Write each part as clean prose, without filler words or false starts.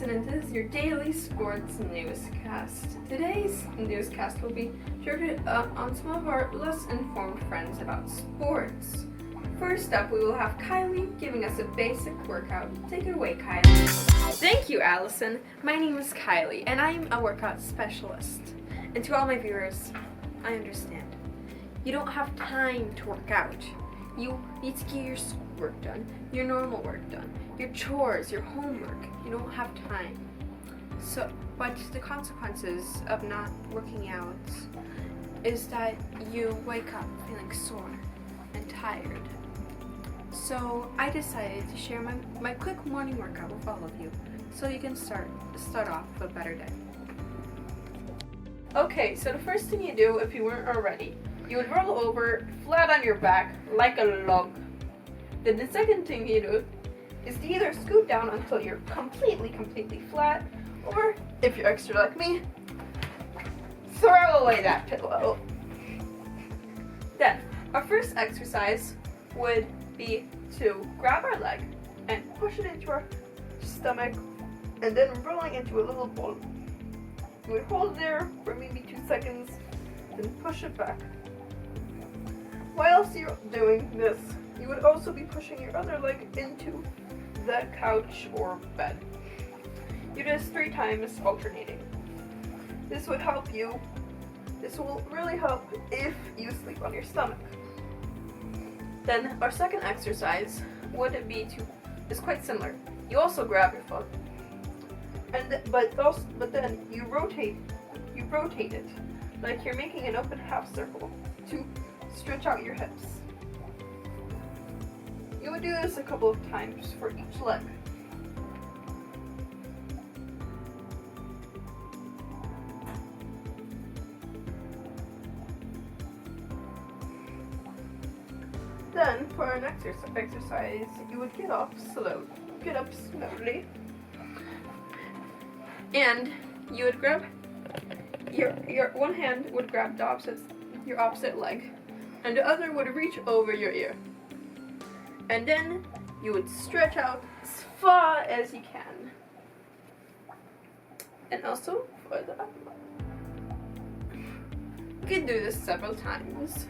Allison, and this is your daily sports newscast. Today's newscast will be shared on some of our less informed friends about sports. First up, we will have Kylie giving us a basic workout. Take it away, Kylie. Thank you, Allison. My name is Kylie, and I'm a workout specialist. And to all my viewers, I understand. You don't have time to work out. You need to get your schoolwork done, your normal work done, your chores, your homework. You don't have time. But the consequences of not working out is that you wake up feeling sore and tired. So I decided to share my quick morning workout with all of you, so you can start off with a better day. Okay, so the first thing you do, if you weren't already, you would roll over flat on your back like a log. Then the second thing you do is to either scoot down until you're completely flat, or if you're extra like me, throw away that pillow. Then our first exercise would be to grab our leg and push it into our stomach, and then rolling into a little ball. You would hold it there for maybe 2 seconds, then push it back. Whilst you're doing this, you would also be pushing your other leg into the couch or bed. You do this 3 times alternating. This will really help if you sleep on your stomach. Then our second exercise is quite similar. You also grab your foot, but then you rotate it like you're making an open half circle to stretch out your hips. You would do this a couple of times for each leg. Then for our next exercise, you would get up slowly, and you would grab your one hand would grab your opposite leg, and the other would reach over your ear. And then you would stretch out as far as you can. And also further up. You can do this several times.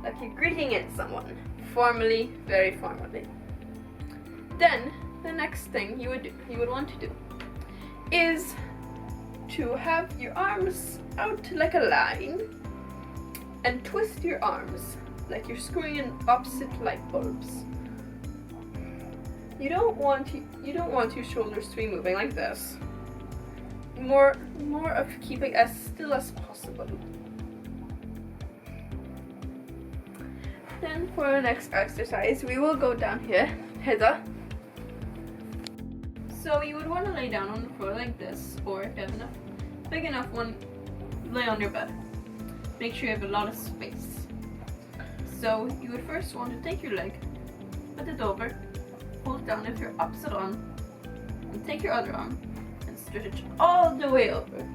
Like you're greeting someone, formally, very formally. Then the next thing you would want to do is to have your arms out like a line and twist your arms like you're screwing in opposite light bulbs. You don't want your shoulders to be moving like this. More of keeping as still as possible. Then for our next exercise, we will go down hither. So you would want to lay down on the floor like this, or if you have big enough one, lay on your bed. Make sure you have a lot of space. So you would first want to take your leg, put it over, hold down with your opposite arm, and take your other arm and stretch it all the way over,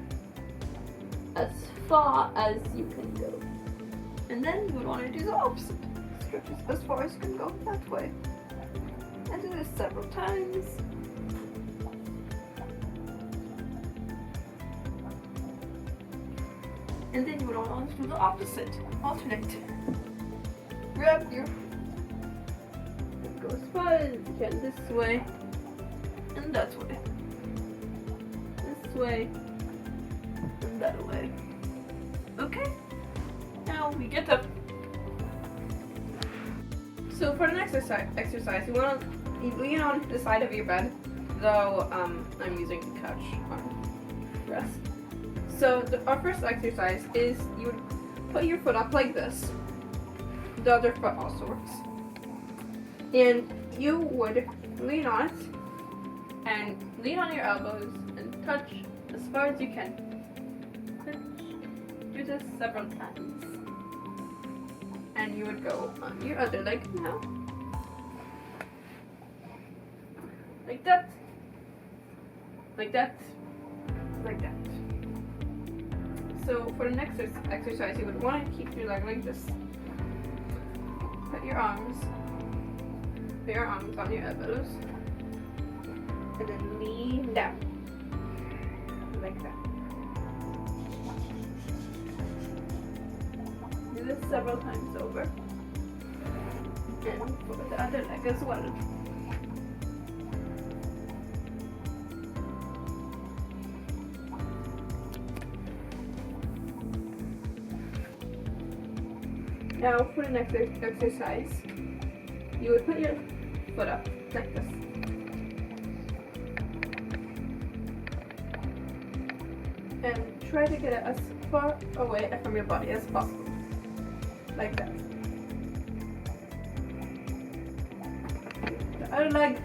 as far as you can go. And then you would want to do the opposite. Stretch it as far as you can go that way. And do this several times. And then you would want to do the opposite. Alternate. Grab your... and go as far as you can this way. And that way. This way. And that way. Okay? Now we get up. So for the next exercise, you want to lean on the side of your bed, though I'm using the couch armrest. So our first exercise is you would put your foot up like this. The other foot also works. And you would lean on it and lean on your elbows and touch as far as you can. Do this several times. And you would go on your other leg now. Like that. Like that. Like that. So for the next exercise, you would want to keep your leg like this. Put your arms Put your arms on your elbows. And then lean down. Like that. Do this several times over. And for the other leg as well. Now for the next exercise, you would put your foot up like this. And try to get it as far away from your body as possible. Like that. The other leg.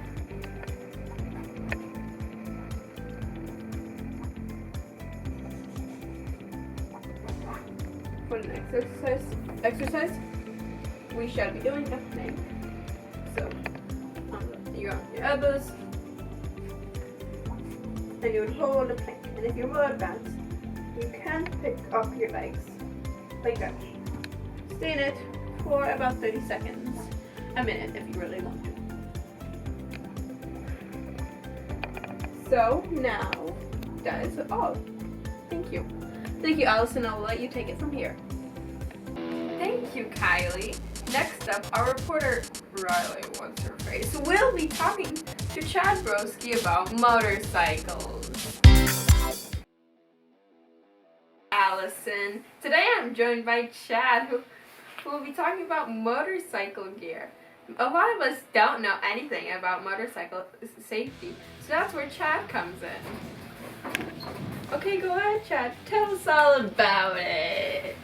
For the next exercise, we shall be doing a plank. So, you're on your elbows, and you would hold a plank. And if you're more advanced, you can pick up your legs like that. Stay in it for about 30 seconds, a minute if you really want to. So now, that is all. Thank you. Thank you, Allison. I'll let you take it from here. Thank you, Kylie. Next up, our reporter, Riley, what's her face, will be talking to Chad Broski about motorcycles. Allison. Today I'm joined by Chad, who will be talking about motorcycle gear. A lot of us don't know anything about motorcycle safety, so that's where Chad comes in. Okay, go ahead, Chad. Tell us all about it.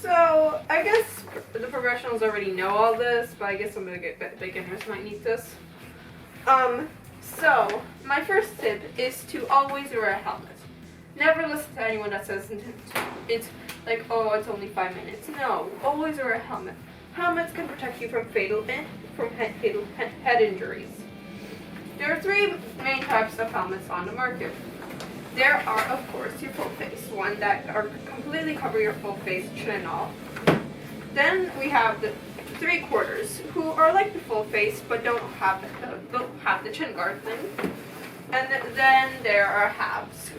So, I guess the professionals already know all this, but I guess some of the beginners might need this. So, my first tip is to always wear a helmet. Never listen to anyone that says it's like, oh, it's only 5 minutes. No, always wear a helmet. Helmets can protect you from fatal head injuries. There are 3 main types of helmets on the market. There are, of course, your full face, one that completely cover your full face, chin and all. Then we have the 3/4, who are like the full face, but don't have the chin guard thing. And then there are halves,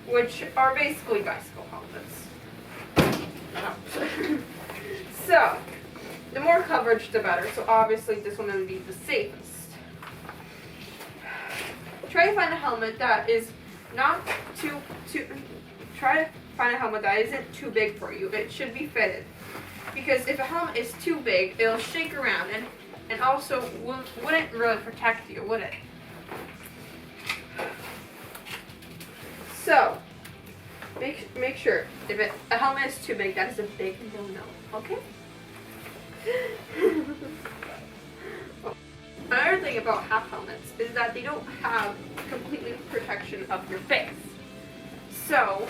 which are basically bicycle helmets. So, the more coverage, the better. So obviously, this one would be the safest. Try to find a helmet that is not try to find a helmet that isn't too big for you. It should be fitted. Because if a helmet is too big, it'll shake around and also wouldn't really protect you, would it? So, make sure if a helmet is too big, that is a big no-no, okay? Another thing about half helmets is that they don't have completely protection of your face. So,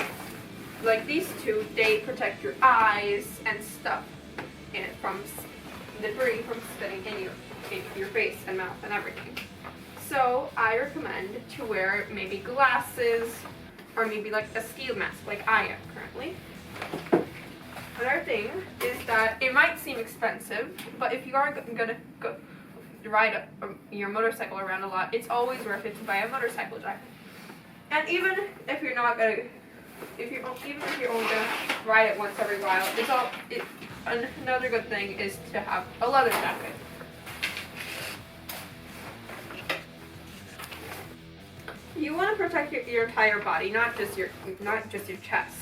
like these 2, they protect your eyes and stuff from debris from sitting in your face and mouth and everything. So, I recommend to wear maybe glasses or maybe like a ski mask like I am currently. Another thing is that it might seem expensive, but if you are gonna go ride your motorcycle around a lot, it's always worth it to buy a motorcycle jacket. And even if you're not gonna, even if you're only gonna ride it once every while, another good thing is to have a leather jacket. You want to protect your entire body, not just your chest,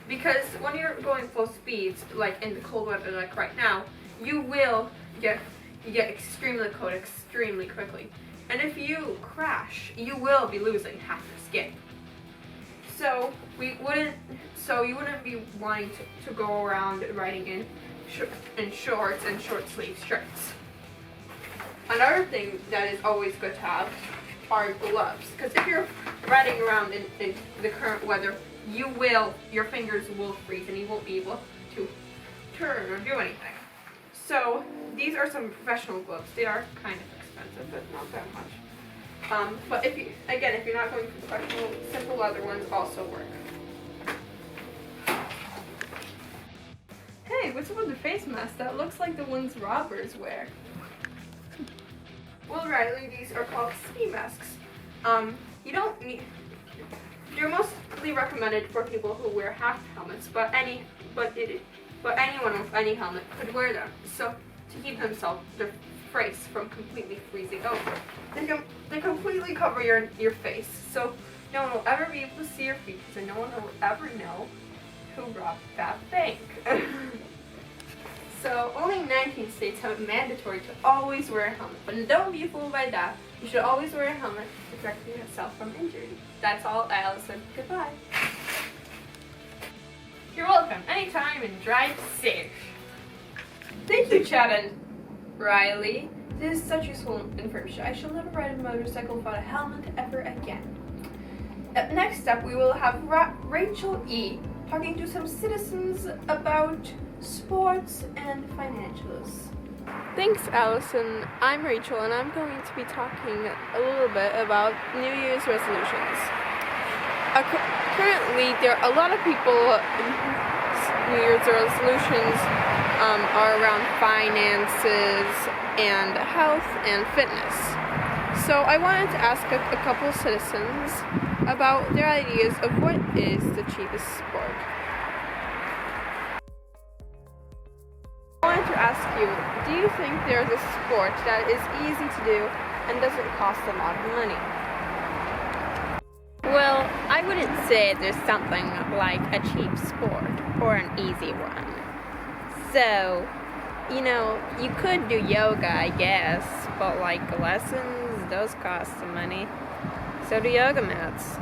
because when you're going full speeds, like in the cold weather, like right now, you will get extremely cold extremely quickly. And if you crash, you will be losing half your skin. So you wouldn't be wanting to go around riding in shorts and short sleeve shirts. Another thing that is always good to have are gloves, because if you're riding around in the current weather, your fingers will freeze and you won't be able to turn or do anything. So these are some professional gloves. They are kind of expensive, but not that much. But if you're not going for professional, simple leather ones also work. Hey, what's what's with the face mask? That looks like the ones robbers wear. Well, Riley, these are called ski masks. You don't need. They're mostly recommended for people who wear half helmets, but anyone with any helmet could wear them. So to keep their face from completely freezing over, they completely cover your face, so no one will ever be able to see your features, and no one will ever know who robbed that bank. So only 19 states have it mandatory to always wear a helmet, but don't be fooled by that. You should always wear a helmet to protect yourself from injury. That's all, Allison. Goodbye. You're welcome. Anytime, and drive safe. Thank you, Chad and Riley. This is such useful information. I shall never ride a motorcycle without a helmet ever again. Next up, we will have Rachel E. talking to some citizens about sports and financials. Thanks, Allison. I'm Rachel, and I'm going to be talking a little bit about New Year's resolutions. Currently, there are a lot of people. New Year's resolutions are around finances and health and fitness. So I wanted to ask a couple citizens about their ideas of what is the cheapest sport. I wanted to ask you, do you think there's a sport that is easy to do and doesn't cost a lot of money? Well, I wouldn't say there's something like a cheap sport or an easy one. So, you could do yoga, I guess, but like lessons, those cost some money. So do yoga mats.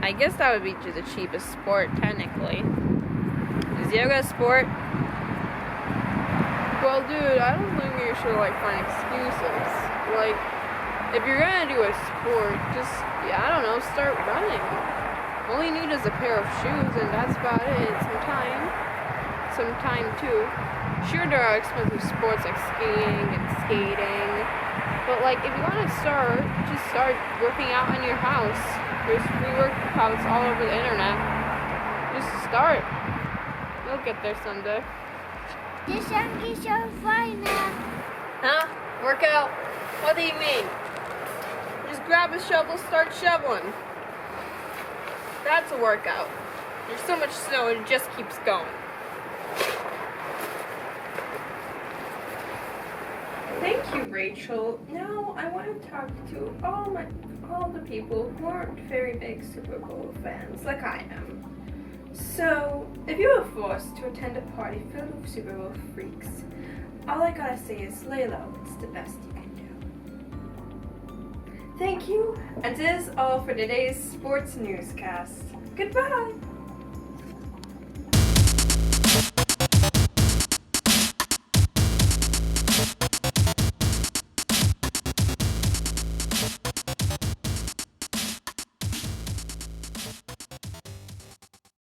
I guess that would be the cheapest sport, technically. Is yoga a sport? Well, dude, I don't think you should find excuses. If you're gonna do a sport, just, start running. All you need is a pair of shoes, and that's about it. Some time too. Sure, there are expensive sports like skiing and skating, but if you want to start, just start working out in your house. There's free workouts all over the internet. Just start. You'll get there someday. This song is so fun now. Huh? Workout? What do you mean? Just grab a shovel, start shoveling. That's a workout. There's so much snow, it just keeps going. Thank you, Rachel. Now I want to talk to all the people who aren't very big Super Bowl fans like I am. So, if you were forced to attend a party filled with Super Bowl freaks, all I gotta say is lay low. It's the best you can do. Thank you, and this is all for today's sports newscast. Goodbye!